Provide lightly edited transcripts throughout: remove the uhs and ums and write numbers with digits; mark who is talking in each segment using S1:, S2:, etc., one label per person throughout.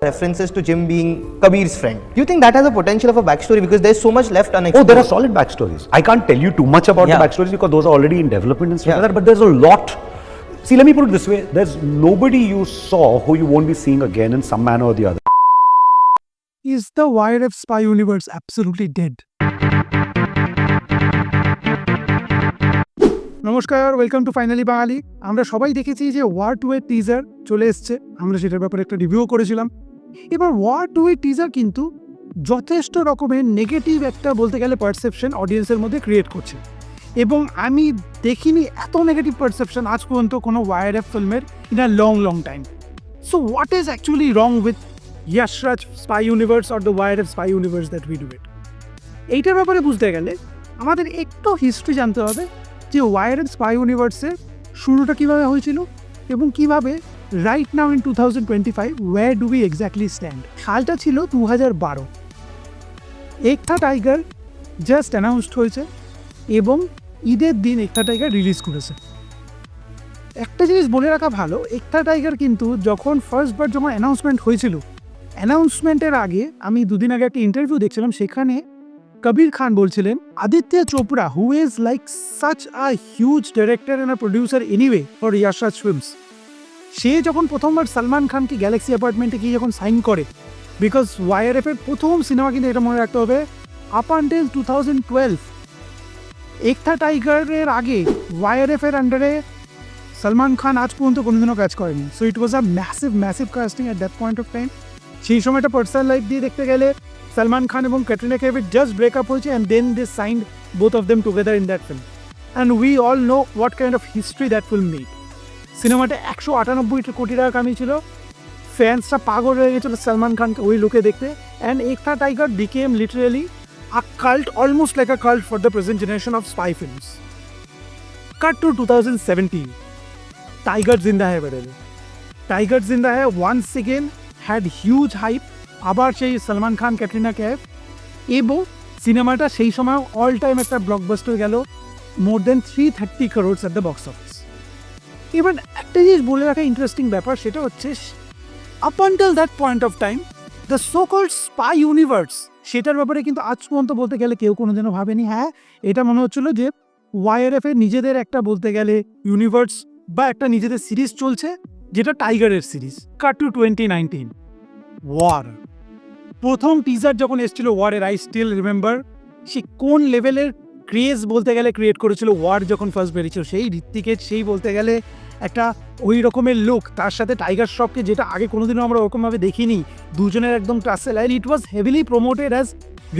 S1: references to Jim being Kabir's friend. Do you think that has a potential of a backstory because there's so much left unexplored?
S2: Oh, there are solid backstories. I can't tell you too much about the backstories because those are already in development and stuff like that, but there's a lot. See, let me put it this way. There's nobody you saw who you won't be seeing again in some manner or the other.
S3: Is the YRF Spy Universe absolutely dead? নমস্কার, welcome to finally বাঙালি। আমরা সবাই দেখেছি যে war 2 এর teaser চলে এসছে, আমরা সেটার ব্যাপারে একটা রিভিউ করেছিলাম। এবার ওয়ার 2 এর টিজার কিন্তু যথেষ্ট রকমের নেগেটিভ একটা বলতে গেলে পারসেপশন অডিয়েন্সের মধ্যে ক্রিয়েট করছে, এবং আমি দেখিনি এত নেগেটিভ পারসেপশন আজ পর্যন্ত কোনো YRF ফিল্মের in a long time. So what is actually wrong with YRF Spy Universe or the YRF Spy Universe that we do it? এইটার ব্যাপারে বুঝতে গেলে আমাদের একটু হিস্ট্রি জানতে হবে যে YRF Spy Universe-এর শুরুটা কীভাবে হয়েছিল এবং কীভাবে right now in 2025 where do we exactly stand. সালটা ছিল 2012। একটা টাইগার জাস্ট অ্যানাউন্সড হয়েছে এবং ঈদের দিন একটা টাইগার রিলিজ করেছে। একটা জিনিস বলে রাখা ভালো, একটা টাইগার কিন্তু যখন ফার্স্টবার যখন অ্যানাউন্সমেন্ট হয়েছিল, অ্যানাউন্সমেন্টের আগে আমি দুদিন আগে একটা ইন্টারভিউ দেখছিলাম, সেখানে কবির খান বলছিলেন Aditya Chopra, who is like such a huge director and a producer anyway for Yash Raj Films, সে যখন প্রথমবার সালমান খানকে গ্যালাক্সি অ্যাপার্টমেন্টে গিয়ে যখন সাইন করে, বিকজ YRF এর প্রথম সিনেমা কিন্তু এটা মনে রাখতে হবে আপ আনটিল 2012 একটা টাইগারের আগে YRF এর আন্ডারে সালমান খান আজ পর্যন্ত কোনোদিনও কাজ করেনি। So it was a massive casting at that point of time. সেই সময়টা পার্সোনাল লাইফ দিয়ে দেখতে গেলে Salman Khan এবং Katrina Kaif just break up হয়েছে and then they signed both of them together in that film. And we all know what kind of history that film made. সিনেমাটা 198 কোটি টাকা কামিয়েছিল, ফ্যান্সরা পাগল হয়ে গেছিল সালমান খানকে ওই লুকে দেখতে, and একটা tiger became literally a cult, almost like a cult for the present generation of spy films. Cut to 2017, Tiger Zinda Hai বেরোলো। Tiger Zinda Hai once again had huge hype, আবার সেই সালমান খান, ক্যাটরিনা কাইফ, এবং সিনেমাটা সেই সময় অল টাইম একটা blockbuster গেল, more than 330 crores at the box office. এবার একটা জিনিস বলে রাখা ইন্টারেস্টিং ব্যাপার, সেটা হচ্ছে up until that point of time the so called spy universe, সেটার ব্যাপারে কিন্তু আজ পর্যন্ত বলতে গেলে কেউ কোনোদিনও ভাবেনি। হ্যাঁ, এটা মনে হচ্ছিল যে YRF এর নিজেদের একটা বলতে গেলে ইউনিভার্স বা একটা নিজেদের সিরিজ চলছে, যেটা টাইগারের সিরিজ। কাট টু 2019 ওয়ার। প্রথম টিজার যখন এসেছিল ওয়ারের, আই স্টিল রিমেম্বার সে কোন লেভেলের ক্রেজ বলতে গেলে ক্রিয়েট করেছিল ওয়ার যখন ফার্স্ট বেরিয়েছিল। সেই ঋত্বিকের সেই বলতে গেলে একটা ওই রকমের লুক, তার সাথে টাইগার শ্রফকে, যেটা আগে কোনোদিনও আমরা ওরকমভাবে দেখিনি, দুজনের একদম tussle, and it was heavily promoted as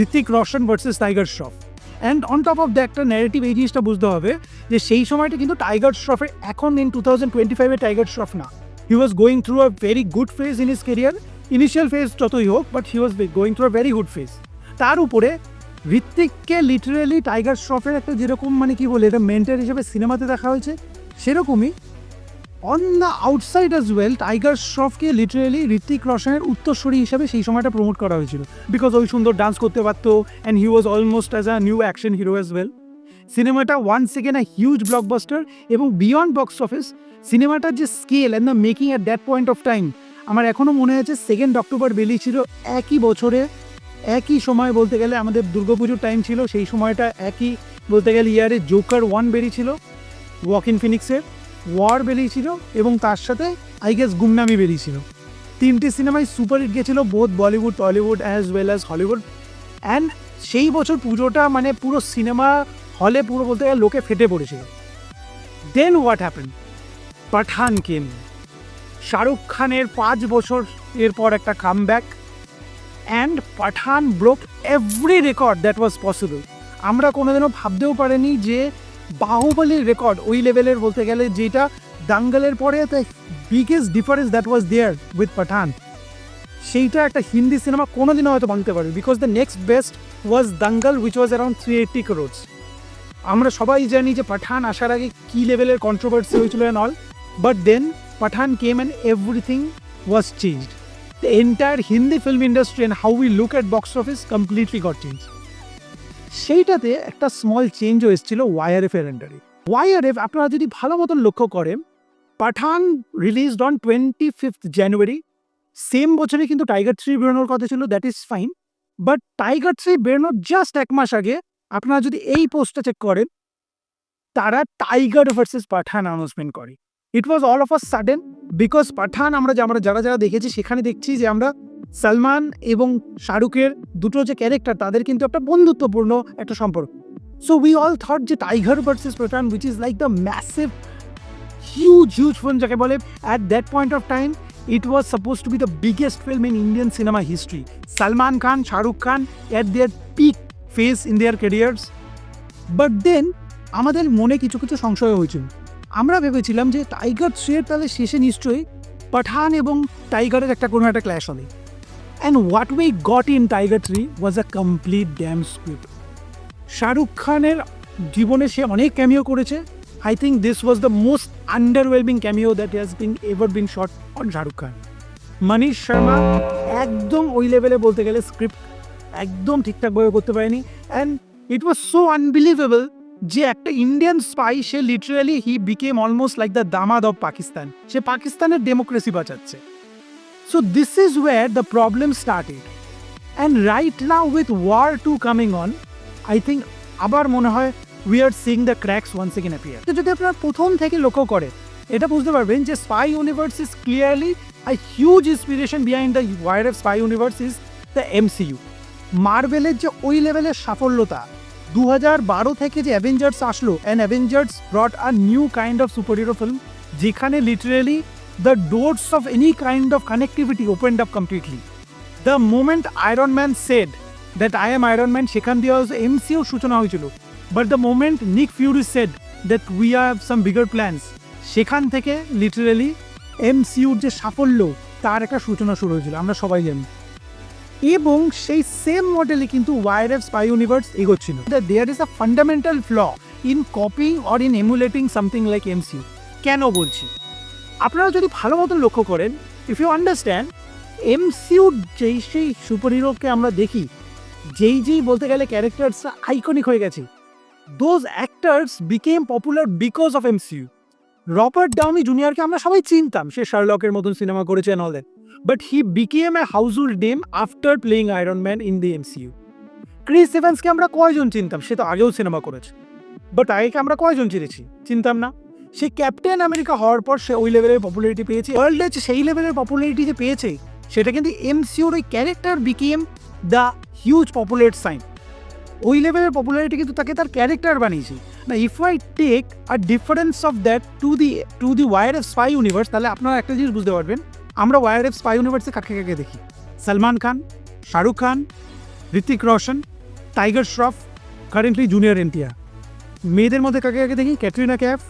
S3: Hrithik Roshan versus Tiger Shroff. And on top of the একটা ন্যারেটিভ, এই জিনিসটা বুঝতে হবে যে সেই সময়টা কিন্তু টাইগার শ্রফের এখন ইন 2025-এ টাইগার শ্রফ না, he was going through a very good phase in his career. Initial phase যতই হোক, but he was going through a very good phase. তার উপরে ঋত্বিককে লিটারেলি টাইগার শ্রফের একটা যেরকম মানে কি বলে এটা মেন্টর হিসেবে সিনেমাতে দেখা হয়েছে, সেরকমই on the outside as well Tiger শ্রফকে লিটারেলি ঋত্বিক রোশনের উত্তরসূরি হিসেবে সেই সময়টা প্রমোট করা হয়েছিল, বিকজ ওই সুন্দর ডান্স করতে পারতো, and he was almost as a new action hero as well. সিনেমাটা once again a huge blockbuster, এবং বিয়ন্ড বক্স অফিস সিনেমাটার যে scale and the making at that point of time, আমার এখনও মনে আছে 2 অক্টোবর বেরিয়েছিল একই বছরে, একই সময় বলতে গেলে আমাদের দুর্গাপুজোর টাইম ছিল, সেই সময়টা একই বলতে গেলে ইয়ারে জোকার 1 বেরিয়েছিল, ওয়াকিন ফিনিক্সের ওয়ার বেরিয়েছিল, এবং তার সাথে আই গেস গুমনামি বেরিয়েছিল। 3টে সিনেমায় সুপারহিট গেছিল, both Bollywood, Tollywood as well as Hollywood. And সেই বছর পুজোটা মানে পুরো সিনেমা হলে পুরো বলতে গেলে লোকে ফেটে পড়েছিল। Then what happen, Pathaan came. Shahrukh খানের 5 বছর এরপর একটা comeback, and Pathaan broke every record that was possible. আমরা কোনোদিনও ভাবতেও পারিনি যে বাহুবলীর রেকর্ড ওই লেভেলের বলতে গেলে, যেটা দাঙ্গলের পরে the biggest difference that was there with Pathaan, সেইটা একটা হিন্দি সিনেমা কোনোদিনও হয়তো ভাঙতে পারবে, because the next best was Dangal which was around 380 crores। আমরা সবাই জানি যে পাঠান আসার আগে কী লেভেলের কন্ট্রোভার্সি হয়েছিল and all, but then Pathaan came and everything was changed. The entire Hindi film industry and how we look at box office completely got changed. সেইটাতে একটা স্মল চেঞ্জও এসেছিল YRF এর আন্ডারে। YRF আপনারা যদি ভালো মতন লক্ষ্য করেন, Pathaan released on 25th January same বছরে কিন্তু টাইগার 3 বেরোনোর কথা ছিল, that is fine, but Tiger 3 বেরোনোর জাস্ট 1 মাস আগে আপনারা যদি এই পোস্টটা চেক করেন, তারা টাইগার ভার্সেস পাঠান অ্যানাউন্সমেন্ট করে। It was all of a sudden, because Pathaan আমরা যারা দেখেছি সেখানে দেখছি যে আমরা সালমান এবং শাহরুখের দুটো যে ক্যারেক্টার তাদের কিন্তু একটা বন্ধুত্বপূর্ণ একটা সম্পর্ক। সো উই অল থট যে Tiger versus Pathaan which is like the massive huge film যাকে বলে, at that point of time it was supposed to be the biggest film in Indian cinema history. Salman Khan, Shah Rukh Khan at their peak phase in their careers. But then আমাদের মনে কিছু সংশয় হয়েছিল। আমরা ভেবেছিলাম যে tiger 3 এর তাহলে শেষে নিশ্চয়ই পাঠান এবং টাইগারের একটা কোনো একটা ক্ল্যাশ হবে। And what we got in Tiger 3 was a complete damn script. Shahrukh খানের জীবনে সে অনেক ক্যামিও করেছে। I think this was the most underwhelming cameo that has ever been shot on Shah Rukh Khan. Manish Sharma একদম ওই লেভেলে বলতে গেলে script একদম ঠিকঠাকভাবে করতে পারেনি, and it was so unbelievable যে একটা ইন্ডিয়ান স্পাই সে literally he became almost like the দামাদ অফ পাকিস্তান, সে পাকিস্তানের ডেমোক্রেসি বাঁচাচ্ছে। So this is where the problem started, and right now with War 2 coming on, I think আবার মনে হয় we are seeing the cracks once again appear. তো যদি আপনারা প্রথম থেকে লক্ষ্য করেন এটা বুঝতে পারবেন যে spy universe is clearly a huge inspiration behind the YRF spy universe is the MCU. মার্ভেলের যে ওই লেভেলের সাফল্যতা 2012 থেকে যে অ্যাভেঞ্জার্স আসলো, and Avengers brought a new kind of superhero film যেখানে literally the doors of any kind of connectivity opened up completely. The moment Iron Man said that I am Iron Man, সেখান দিয়ে MCU সূচনা হয়েছিল। But the moment Nick Fury said that we have some bigger plans, সেখান থেকে literally MCUর যে সাফল্য তার একটা সূচনা শুরু হয়েছিল, আমরা সবাই জানি। এবং সেই সেম মডেলে কিন্তু YRF স্পাই ইউনিভার্স এগোচ্ছিল। There is a fundamental flaw in copying or in emulating something like MCU. কেন বলছি? আপনারা যদি ভালো মতন লক্ষ্য করেন, ইফ ইউ আন্ডারস্ট্যান্ড, MCUর সেই সুপার হিরোকে আমরা দেখি, যেই বলতে গেলে ক্যারেক্টার্স আইকনিক হয়ে গেছে, those actors became popular because of MCU. Robert Downey জুনিয়রকে আমরা সবাই চিনতাম, সে শার্লকের মতন সিনেমা করেছে and all that, but he became a household name after playing Iron Man in the MCU. Chris এভান্সকে আমরা কয়জন চিনতাম, সে তো আগেও সিনেমা করেছে, বাট আগেকে আমরা কয়জন চিনতাম না। সে ক্যাপ্টেন আমেরিকা হওয়ার পর সে ওই লেভেলের পপুলারিটি পেয়েছে, ওয়ার্ল্ডে সেই লেভেলের পপুলারিটি যে পেয়েছে সেটা কিন্তু MCUর ওই character became the huge popular sign. ওই লেভেলের পপুলারিটি কিন্তু তাকে তার ক্যারেক্টার বানিয়েছে না। If I take a difference of that to the YRF spy universe, তাহলে আপনারা একটা জিনিস বুঝতে পারবেন, আমরা YRF স্পাই ইউনিভার্সে কাকে দেখি? Salman Khan, Shahrukh Khan, Hrithik Roshan, Tiger Shroff, currently Junior NTR। মেয়েদের মধ্যে কাকে দেখি? Katrina Kaif,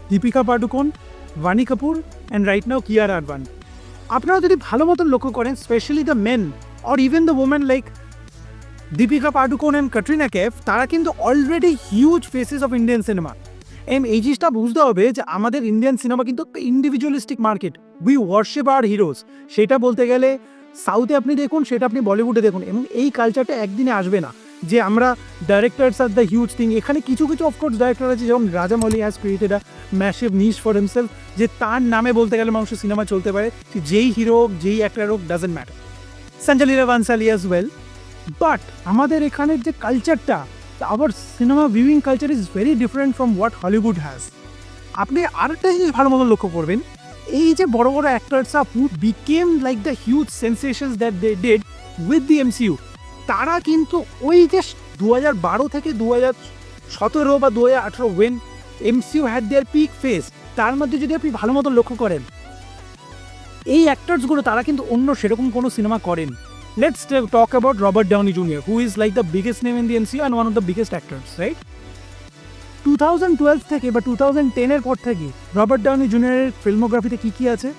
S3: Deepika Padukone, Vaani Kapoor, and right now Kiara Advani. আপনারা যদি ভালো মতন লক্ষ্য করেন, specially the men or even the women like Deepika Padukone and Katrina Kaif, তারা কিন্তু already huge faces of Indian cinema. এই জিনিসটা বুঝতে হবে যে আমাদের ইন্ডিয়ান সিনেমা কিন্তু individualistic market, we worship hour heroes. সেটা বলতে গেলে সাউথে আপনি দেখুন, সেটা আপনি বলিউডে দেখুন, এবং এই কালচারটা একদিনে আসবে না যে আমরা directors are the huge thing. এখানে কিছু অফকোর্স ডাইরেক্টর আছে, যেমন Rajamouli has created a massive niche for himself, যে তার নামে বলতে গেলে মানুষের সিনেমা চলতে পারে, যেই হিরো হোক, যেই অ্যাক্টর হোক, doesn't matter. Sanjay Leela Bhansali as well. But আমাদের এখানের যে কালচারটা, our cinema viewing culture is very different from what Hollywood has. আপনি আরেকটা জিনিস ভালো মতো লক্ষ্য করবেন, এই যে বড় অ্যাক্টার্সরা who became like the huge sensations that they did with the MCU, তারা কিন্তু ওই যে 2012 থেকে 2017 বা 2018 when MCU had their peak phase, তার মধ্যে যদি আপনি ভালো মতো লক্ষ্য করেন, এই অ্যাক্টার্সগুলো তারা কিন্তু অন্য সেরকম কোনো সিনেমা করেন। Let's talk about Robert Downey Jr., who is like the biggest name in the MCU and one of the biggest actors, right? 2012 থেকে বা 2010 এর পর থেকে রবার্ট ডাউনি জুনিয়রের ফিল্মোগ্রাফিতে কি আছে?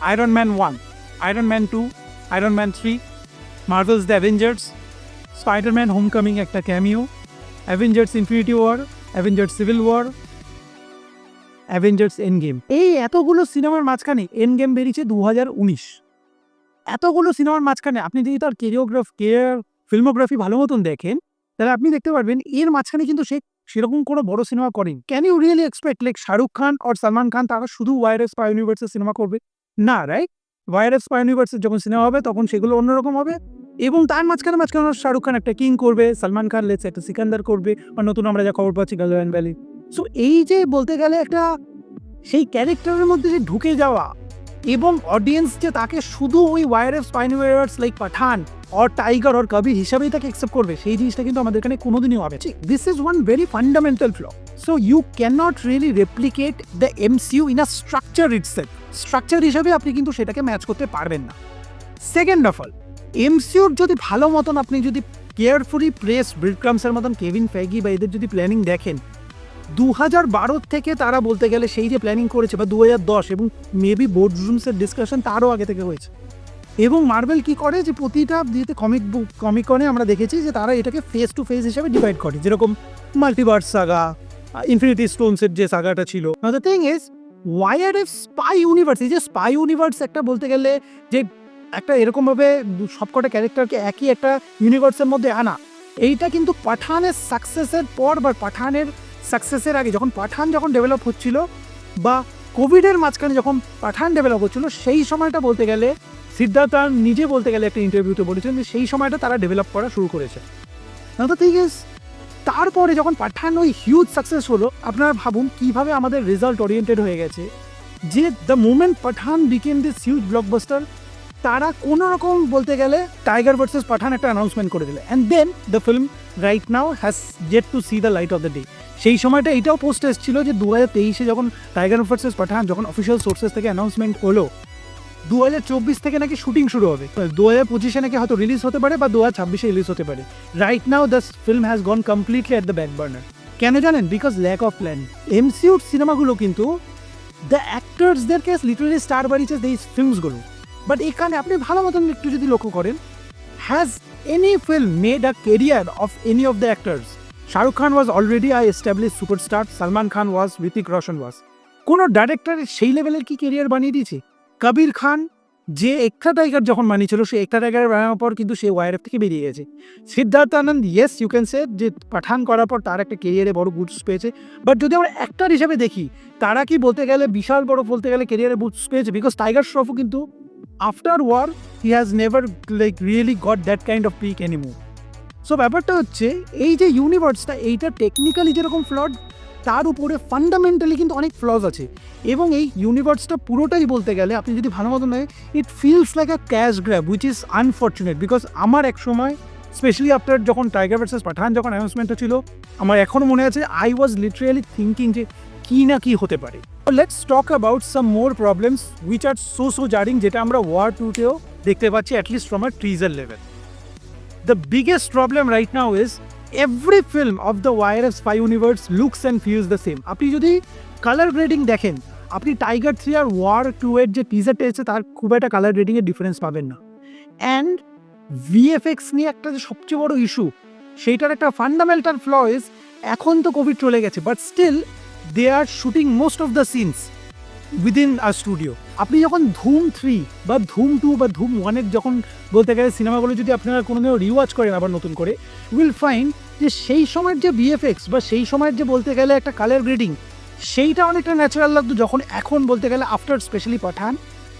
S3: Iron Man 1, Iron Man 2, Iron Man 3, Marvel's the Avengers, Spiderman Homecoming একটা cameo, Avengers Infinity War, Avengers Civil War, Avengers Endgame. এই এতগুলো সিনেমার মাঝখানে এন্ড গেম বেরিয়েছে 2019। এতগুলো সিনেমার মাঝখানে আপনি যদি তার ফিল্মোগ্রাফি ভালো মতন দেখেন, তাহলে আপনি দেখতে পারবেন এর মাঝখানে কিন্তু সে সেরকম কোনো বড় সিনেমা করেন। Can you really expect like Shahrukh Khan আর সালমান খান তারা শুধু YRF স্পাই ইউনিভার্সের সিনেমা করবে? না, রাইট? YRF Spy Universe যখন সিনেমা হবে তখন সেগুলো অন্যরকম হবে, এবং তার মাঝখানে শাহরুখ খান একটা কিং করবে, সালমান খান লেটস একটা সিকান্দার করবে, আর নতুন আমরা যা খবর পাচ্ছি গার্লফ্রেন্ড ভ্যালি। সো এই যে বলতে গেলে একটা সেই ক্যারেক্টারের মধ্যে যে ঢুকে যাওয়া, এবং অডিয়েন্স যে তাকে শুধু ওই YRF Spy Universe like Pathaan or Tiger or Kabir হিসাবেই তাকে অ্যাকসেপ্ট করবে, সেই জিনিসটা কিন্তু আমাদের এখানে কোনোদিনই হবে। This is one very fundamental flaw. So you can not really replicate the MCU in a structure itself. Structure হিসাবে আপনি কিন্তু সেটাকে ম্যাচ করতে পারবেন না। সেকেন্ড অফ অল, MCUর যদি ভালো মতন আপনি যদি কেয়ারফুলি প্লেস ব্রেডক্রামসের মতন কেভিন ফেগি বা এদের যদি প্ল্যানিং দেখেন, 2012 থেকে তারা বলতে গেলে সেই যে প্ল্যানিং করেছে, বা 2010, এবং মেবি বোর্ডরুমসের ডিসকাশন তারও আগে থেকে হয়েছে। এবং মার্বেল কি করে যে প্রতিটা দিতে কমিকনে আমরা দেখেছি যে তারা এটাকে ফেস টু ফেস হিসাবে ডিভাইড করে, যেরকম মাল্টিভার্স সাগা, ইনফিনিটি স্টোনসের যে সাগাটা ছিল। The thing is YRF spy universe, এই যে স্পাই ইউনিভার্স একটা বলতে গেলে যে একটা এরকমভাবে সবকটা ক্যারেক্টারকে একই একটা ইউনিভার্সের মধ্যে আনা, এইটা কিন্তু পাঠানের সাকসেসের পর বা পাঠানের সাকসেসের আগে, যখন পাঠান ডেভেলপ হচ্ছিল বা কোভিডের মাঝখানে যখন পাঠান ডেভেলপ হচ্ছিল, সেই সময়টা বলতে গেলে সিদ্ধার্থ নিজে বলতে গেলে একটা ইন্টারভিউতে বলেছেন যে সেই সময়টা তারা ডেভেলপ করা শুরু করেছে। দ্য থিং ইজ তারপরে যখন পাঠান ওই হিউজ সাকসেস হলো, আপনারা ভাবুন কীভাবে আমাদের রেজাল্ট ওরিয়েন্টেড হয়ে গেছে, যে the moment Pathaan became this huge blockbuster, তারা কোনো রকম বলতে গেলে টাইগার ভার্সেস পাঠান একটা অ্যানাউন্সমেন্ট করে দিলে, and then the film right now has yet to see the light of the day. সেই সময়টা এটাও পোস্ট এসেছিল যে 2023 যখন টাইগার ভার্সেস পাঠান যখন অফিসিয়াল সোর্সেস থেকে অ্যানাউন্সমেন্ট হলো, 2024 থেকে নাকি শুটিং শুরু হবে, 2025 নাকি হয়তো রিলিজ হতে পারে বা 2026 রিলিজ হতে পারে। Right now the film has gone completely at the back burner. কেন জানেন? Because lack of plan. MCUর সিনেমাগুলো কিন্তু দ্য অ্যাক্টার্সদেরকে লিটারালি স্টার বানিয়েছে এই ফিল্মসগুলো, বাট এখানে আপনি ভালো মতন একটু যদি লক্ষ্য করেন, has any film made a career of any of the actors? Shah Rukh Khan was already a established superstar, Salman Khan was, Hrithik Roshan was. কোনো ডাইরেক্টরের সেই লেভেলের কি কেরিয়ার বানিয়ে দিয়েছে? কবির খান যে একটা টাইগার যখন বানিয়েছিল, সে একটা টাইগার বানানোর পর কিন্তু সে YRF থেকে বেরিয়ে গেছে। সিদ্ধার্থ আনন্দ, ইয়েস ইউ ক্যান সে যে পাঠান করার পর তার একটা কেরিয়ারে বড় বুস্ট পেয়েছে, বাট যদি আমরা অ্যাক্টর হিসেবে দেখি, তারা কি বলতে গেলে বিশাল বড় বলতে গেলে কেরিয়ারে বুস্ট পেয়েছে? বিকজ টাইগার শ্রফও কিন্তু after War he has never like really got that kind of peak anymore. সো ব্যাপারটা হচ্ছে এই যে ইউনিভার্সটা, এইটা টেকনিক্যালি যেরকম ফ্লড, তার উপরে ফান্ডামেন্টালি কিন্তু অনেক ফ্লজ আছে। এবং এই ইউনিভার্সটা পুরোটাই বলতে গেলে আপনি যদি ভালো মতো নেয়, it feels like a cash grab, which is unfortunate. Because আমার এক সময় স্পেশালি আফটার যখন টাইগার ভার্সেস পাঠান যখন অ্যানাউন্সমেন্টটা ছিল, আমার এখনও মনে আছে আই ওয়াজ লিটারালি থিঙ্কিং যে কী না কী হতে পারে। Let's talk about some more problems which are so jarring, যেটা আমরা ওয়ার 2-তেও দেখতে পাচ্ছি, at least from a teaser level. The biggest problem right now is every film of the YRF Spy Universe looks and feels the same. আপনি যদি colour grading দেখেন, আপনি tiger 3 আর war 2 এর যে টিজারটা এসেছে তার খুব একটা কালার গ্রেডিংয়ের ডিফারেন্স পাবেন না। অ্যান্ড VFX নিয়ে একটা যে সবচেয়ে বড় ইস্যু, সেইটার একটা ফান্ডামেন্টাল ফ্ল ইজ, এখন তো কোভিড চলে গেছে, but still they are shooting most of the scenes within a studio. আপনি যখন ধুম 3 বা ধুম 2 বা ধুম 1-এর যখন বলতে গেলে সিনেমাগুলো যদি আপনারা কোনোদিনও রিওয়াচ করেন আবার নতুন করে, উইল ফাইন্ড যে সেই সময়ের যে VFX বা সেই সময়ের যে বলতে গেলে একটা কালার গ্রেডিং, সেইটা অনেকটা ন্যাচারাল লাগতো, যখন এখন বলতে গেলে আফটার স্পেশালি পাঠান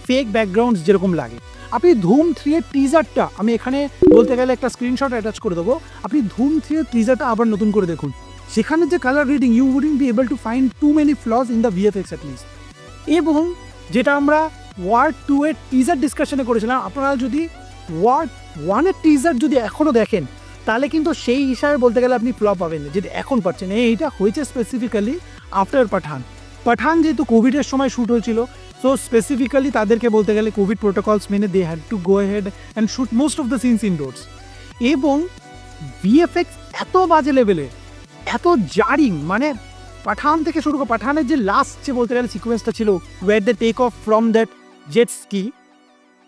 S3: ফেক ব্যাকগ্রাউন্ডস যেরকম লাগে। আপনি ধুম 3 এর টিজারটা, আমি এখানে বলতে গেলে একটা স্ক্রিনশট অ্যাটাচ করে দেবো, আপনি ধুম 3 এর টিজারটা আবার নতুন করে দেখুন, সেখানে যে colour grading, you wouldn't be able to find too many flaws in the VFX at least. এবং যেটা আমরা ওয়ার 2 এর টিজার ডিসকাশনে করেছিলাম, আপনারা যদি ওয়ার 1 এর টিজার যদি এখনও দেখেন, তাহলে কিন্তু সেই হিসাবে বলতে গেলে আপনি ফ্লপ পাবেন না, যেটা এখন পাচ্ছেন। এইটা হয়েছে স্পেসিফিক্যালি আফটার পাঠান যেহেতু কোভিডের সময় শ্যুট হয়েছিল, সো স্পেসিফিক্যালি তাদেরকে বলতে গেলে কোভিড প্রোটোকলস মেনে they had to go head and shoot most of the scenes indoors. এবং VFX এত বাজে লেভেলে, এত জারিং, মানে পাঠান থেকে শুরু করে পাঠানের যে লাস্ট যে বলতে গেলে সিকোয়েন্সটা ছিল, where the take off from that jet ski,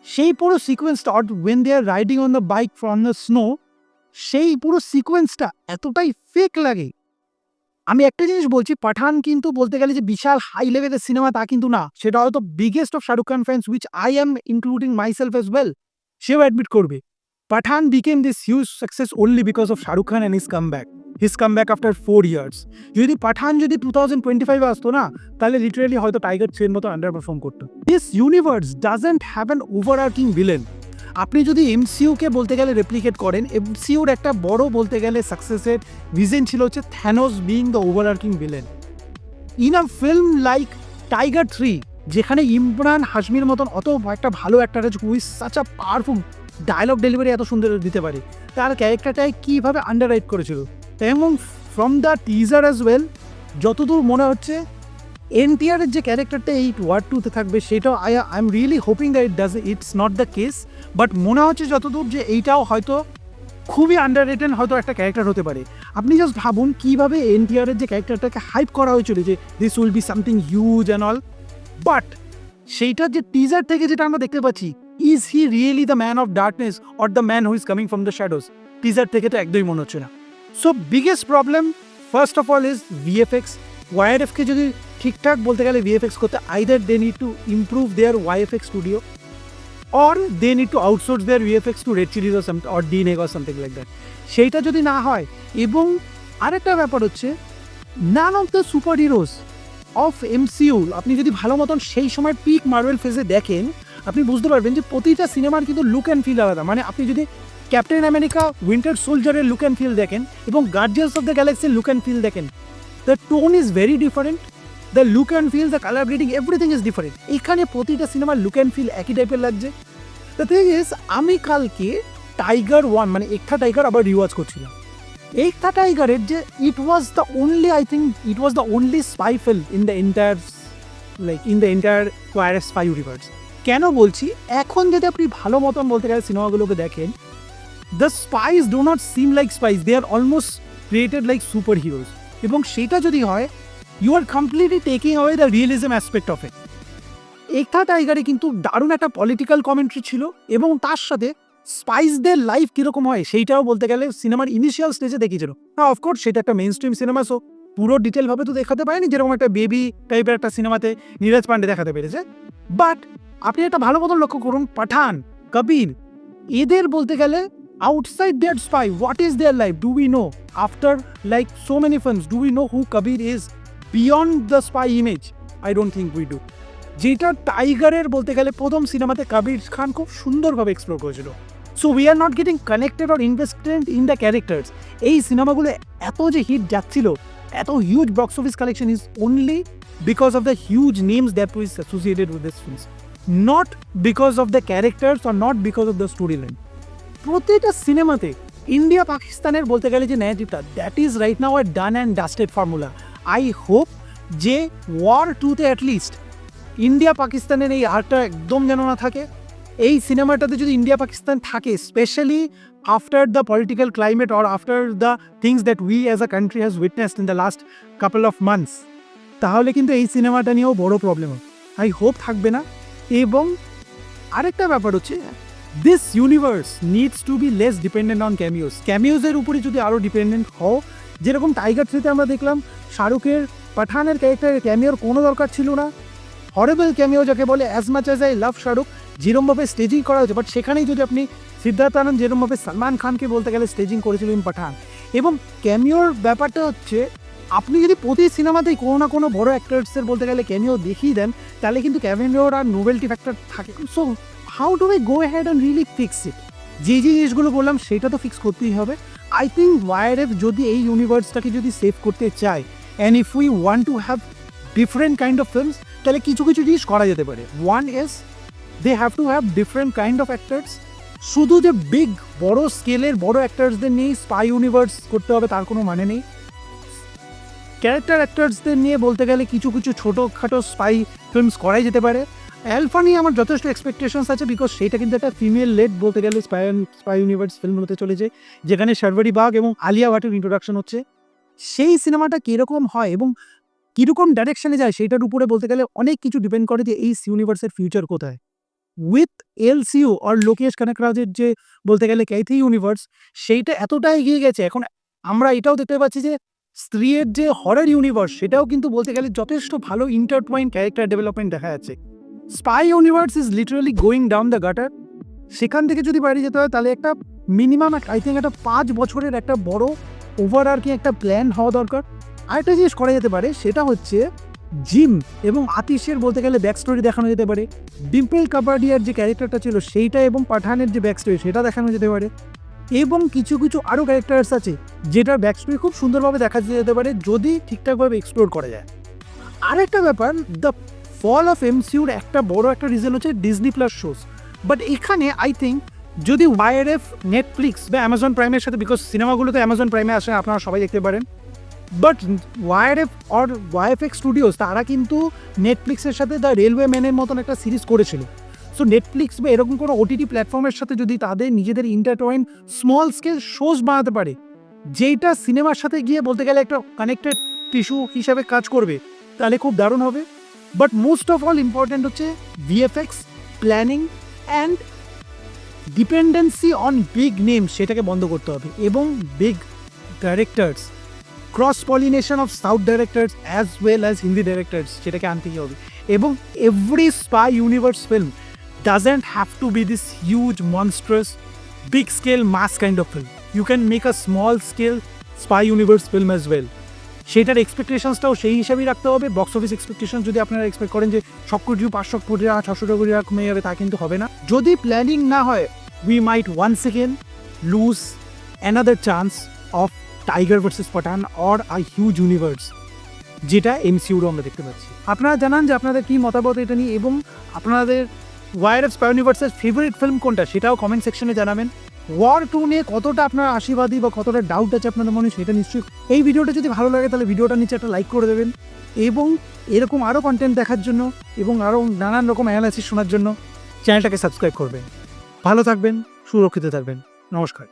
S3: সেই পুরো সিকোয়েন্সটা, or when they are riding on the bike from the snow, সেই পুরো সিকোয়েন্সটা এতটাই ফেক লাগে। আমি একটা জিনিস বলছি, পাঠান কিন্তু বলতে গেলে যে বিশাল হাই লেভেলের সিনেমা তা কিন্তু না, সেটা হয়তো biggest of Shahrukh Khan fans, which I am including myself as well, সেও অ্যাডমিট করবে, Pathaan became this huge success only because of Shahrukh Khan and his comeback. His comeback after 4 years. যদি পাঠান যদি 2025 আসতো না, তাহলে লিটারেলি হয়তো টাইগার থ্রির মতো আন্ডার পারফর্ম করতো। This universe doesn't have an overarching villain. আপনি যদি এমসিইউকে বলতে গেলে রেপ্লিকেট করেন, এমসিইউর একটা বড় বলতে গেলে সাকসেসের ভিজন ছিল হচ্ছে Thanos being the overarching villain. In a film like Tiger 3, যেখানে ইমরান হাশমির মতন অত একটা ভালো অ্যাক্টর আছে, with such a powerful dialogue delivery এত সুন্দর দিতে পারে, তার ক্যারেক্টারটাই কীভাবে আন্ডার রাইট করেছিল। এবং from the teaser as well, যতদূর মনে হচ্ছে এনটিআরের যে ক্যারেক্টারটা এই ওয়ার 2-তে থাকবে, সেটাও I am really hoping that it's not the case, but মনে হচ্ছে যতদূর যে এইটাও হয়তো খুবই আন্ডার রেটেড হয়তো একটা ক্যারেক্টার হতে পারে। আপনি জাস্ট ভাবুন কীভাবে এনটিআরের যে ক্যারেক্টারটাকে হাইপ করা হয়েছিল যে this will be something huge and all, but সেইটার যে টিজার থেকে যেটা আমরা দেখতে পাচ্ছি, is he really the man of darkness or the man who is coming from the shadows? Teaser থেকে তো একদমই মনে হচ্ছে না। So biggest problem first of all is VFX. ওয়াইআরএফকে যদি ঠিকঠাক বলতে গেলে ভিএফএক্স করতে, either they need to improve their VFX studio or they need to outsource their VFX to Red Chillies or something or DNEG or something like that. সেইটা যদি না হয়, এবং আরেকটা ব্যাপার হচ্ছে none of the super heroes of MCU আপনি যদি ভালো মতন সেই সময় পিক মার্ভেল ফেজে দেখেন, আপনি বুঝতে পারবেন যে প্রতিটা সিনেমার কিন্তু লুক অ্যান্ড ফিল আলাদা। মানে আপনি যদি ক্যাপ্টেন আমেরিকা উইন্টার সোলজারের লুক অ্যান্ড ফিল দেখেন এবং গার্ডিয়ান্স অফ দ্য গ্যালাক্সির লুক অ্যান্ড ফিল দেখেন, the tone is very different, the look and feel, the colour grading, everything is different. এখানে প্রতিটা সিনেমার লুক অ্যান্ড ফিল একই টাইপের লাগছে। দ্য থিং ইজ, আমি কালকে টাইগার 1 মানে একটা টাইগার আবার রিওয়াচ করছিলাম। একটা টাইগারের যে it was the only, I think it was the only spy film in the entire YRF Spy Universe। কেন বলছি, এখন যদি আপনি ভালো মতন বলতে গেলে সিনেমাগুলোকে দেখেন, the spies do not seem like spies, they are almost created like super heroes. এবং সেটা যদি হয়, you are completely taking away the realism aspect of it. একটা টাইগারে কিন্তু দারুণ একটা পলিটিক্যাল কমেন্ট্রি ছিল, এবং তার সাথে স্পাইসদের লাইফ কীরকম হয় সেইটাও বলতে গেলে সিনেমার ইনিশিয়াল স্টেজে দেখিয়েছিল। হ্যাঁ, অফকোর্স সেটা একটা মেইন স্ট্রিম সিনেমা, সো পুরো ডিটেলভাবে তো দেখাতে পারেনি, যেরকম একটা বেবি টাইপের একটা সিনেমাতে নীরজ পান্ডে দেখাতে পেরেছে। বাট আপনি একটা ভালো মতন লক্ষ্য করুন, পাঠান, কবির, এদের বলতে গেলে outside their spy, what is their life? Do we know after like so many films, do we know who Kabir is beyond the spy image? I don't think we do. যেটা টাইগারের বলতে গেলে প্রথম সিনেমাতে কবির খান খুব সুন্দরভাবে এক্সপ্লোর করেছিল। So we are not getting connected or invested in the characters. এই সিনেমাগুলো এত যে হিট যাচ্ছিল, এত huge box office collection is only because of the huge names that is associated with this films, not because of the characters or not because of the story line. প্রতিটা সিনেমাতে India পাকিস্তানের বলতে গেলে যে ন্যারেটিভটা, that is right now a done and dusted formula. I hope যে war 2-তে at least India পাকিস্তানের এই আরটা একদম যেন না থাকে। এই সিনেমাটাতে যদি ইন্ডিয়া পাকিস্তান থাকে, specially after the political climate or after the things that we as a country has witnessed in the last couple of months, তাহলে কিন্তু এই সিনেমাটা নিয়েও বড় প্রবলেম হবে। আই হোপ থাকবে না। এবং আরেকটা ব্যাপার হচ্ছে, this universe needs to be less dependent on ক্যামিওজের উপরে যদি আরও ডিপেন্ডেন্ট হও, যেরকম টাইগার 3-তে আমরা দেখলাম শাহরুখের পাঠানের ক্যারেক্টারের ক্যামিওর কোনো দরকার ছিল না। হরেবল ক্যামিও যাকে বলে, as much as I love Shahrukh, যেরমভাবে স্টেজিং করা হয়েছে, বাট সেখানেই যদি আপনি সিদ্ধার্থ আনন্দ যেরমভাবে সালমান খানকে বলতে গেলে স্টেজিং করেছিলেন পাঠান। এবং ক্যামিওর ব্যাপারটা হচ্ছে, আপনি যদি প্রতি সিনেমাতেই কোনো না কোনো বড় অ্যাক্টার্সের বলতে গেলে ক্যামিও দেখিয়ে দেন, তাহলে কিন্তু ক্যামিওর আর নোবেলটি ফ্যাক্টর থাকে। So how do we go ahead and really fix it? যে জিনিসগুলো বললাম সেটা তো ফিক্স করতেই হবে। আই থিঙ্ক YRF যদি এই ইউনিভার্সটাকে যদি সেভ করতে চায়, and if we want to have different kind of films, তাহলে কিছু কিছু জিনিস করা যেতে পারে। One is they have to have different kind of actors. শুধু যে বিগ বড় স্কেলের বড় অ্যাক্টার্সদের নিয়েই স্পাই ইউনিভার্স করতে হবে তার কোনো মানে নেই। ক্যারেক্টার অ্যাক্টার্সদের নিয়ে বলতে গেলে কিছু কিছু ছোটোখাটো স্পাই ফিল্মস করাই যেতে পারে। অ্যালফা নিয়ে আমার যথেষ্ট এক্সপেকটেশনস আছে, বিকজ সেটা কিন্তু একটা ফিমেল লেড বলতে গেলে স্পাই ইউনিভার্স ফিল্ম হতে চলেছে, যেখানে শার্ভারি বাগ এবং আলিয়া ভাটের ইন্ট্রোডাকশন হচ্ছে। সেই সিনেমাটা কীরকম হয় এবং কীরকম ডাইরেকশনে যায় সেটার উপরে বলতে গেলে অনেক কিছু ডিপেন্ড করে যে এই ইউনিভার্সের ফিউচার কোথায়। উইথ LCU আর লোকেশ কানাকরাজের যে বলতে গেলে ক্যাথি ইউনিভার্স, সেইটা এতটাই এগিয়ে গেছে। এখন আমরা এটাও দেখতে পাচ্ছি যে স্ত্রীর যে হরর ইউনিভার্স, সেটাও কিন্তু বলতে গেলে যথেষ্ট ভালো ইন্টারটুয়াইন ক্যারেক্টার ডেভেলপমেন্ট দেখা যাচ্ছে। Spy universe is literally going down the গাটার। সেখান থেকে যদি বাইরে যেতে হয়, তাহলে একটা মিনিমাম আই থিঙ্ক একটা 5 বছরের একটা বড় ওভারআর্কিং একটা প্ল্যান হওয়া দরকার। আরেকটা জিনিস করা যেতে পারে, সেটা হচ্ছে জিম এবং আতিশের বলতে গেলে ব্যাক স্টোরি দেখানো যেতে পারে। ডিম্পল কাপাডিয়ার যে ক্যারেক্টারটা ছিল সেইটা এবং পাঠানের যে ব্যাক স্টোরি সেটা দেখানো যেতে পারে। এবং কিছু কিছু আরও ক্যারেক্টার্স আছে যেটার ব্যাক স্টোরি খুব সুন্দরভাবে দেখা যেতে পারে যদি ঠিকঠাকভাবে এক্সপ্লোর করা যায়। আরেকটা ব্যাপার, দ্য ফল অফ এমসিউর একটা বড় একটা রিজন হচ্ছে ডিজনি প্লাস শোজ। বাট এখানে আই থিঙ্ক যদি YRF, নেটফ্লিক্স বা অ্যামাজন প্রাইমের সাথে, বিকজ সিনেমাগুলো তো অ্যামাজন প্রাইমে আসে, আপনারা সবাই দেখতে পারেন, but YRF or YFX studios তারা কিন্তু নেটফ্লিক্সের সাথে দ্য রেলওয়ে ম্যানের মতন একটা সিরিজ করেছিল। সো নেটফ্লিক্স বা এরকম কোনো ওটিটি প্ল্যাটফর্মের সাথে যদি তাদের নিজেদের ইন্টারটয়েন স্মল স্কেল শোজ বানাতে পারে, যেইটা সিনেমার সাথে গিয়ে বলতে গেলে একটা কানেক্টেড টিস্যু হিসাবে কাজ করবে, তাহলে খুব দারুণ হবে। But most of all important হচ্ছে VFX planning and dependency on big name, সেটাকে বন্ধ করতে হবে। এবং big directors, cross pollination of south directors as well as Hindi directors, সেটাকে আনতেই হবে। এবং every spy universe film doesn't have to be this huge monstrous big scale mass kind of film. You can make a small scale spy universe film as well. সেটার এক্সপেকটেশনসটাও সেই হিসাবেই রাখতে হবে। বক্স অফিস এক্সপেকটেশন যদি আপনারা expect করেন যে সব কিছু 500 কোটি টাকা 600 কোটি টাকা কমে যাবে, তা কিন্তু হবে না। যদি প্ল্যানিং না হয়, we might once again lose another chance of Tiger vs Pathaan or a huge universe, যেটা MCU-র আমরা দেখতে পাচ্ছি। আপনারা জানান যে আপনাদের কী মতামত এটা নিয়ে, এবং আপনাদের YRF Spy Universe-এর ফেভারিট ফিল্ম কোনটা সেটাও কমেন্ট সেকশনে জানাবেন। War 2 নিয়ে কতটা আপনার আশীর্বাদী বা কতটা ডাউট আছে আপনাদের মনে, সেটা নিশ্চয়ই। এই ভিডিওটা যদি ভালো লাগে তাহলে ভিডিওটার নিচে একটা লাইক করে দেবেন, এবং এরকম আরও কন্টেন্ট দেখার জন্য এবং আরও নানান রকম অ্যানালাইসিস শোনার জন্য চ্যানেলটাকে সাবস্ক্রাইব করবেন। ভালো থাকবেন, সুরক্ষিত থাকবেন। নমস্কার।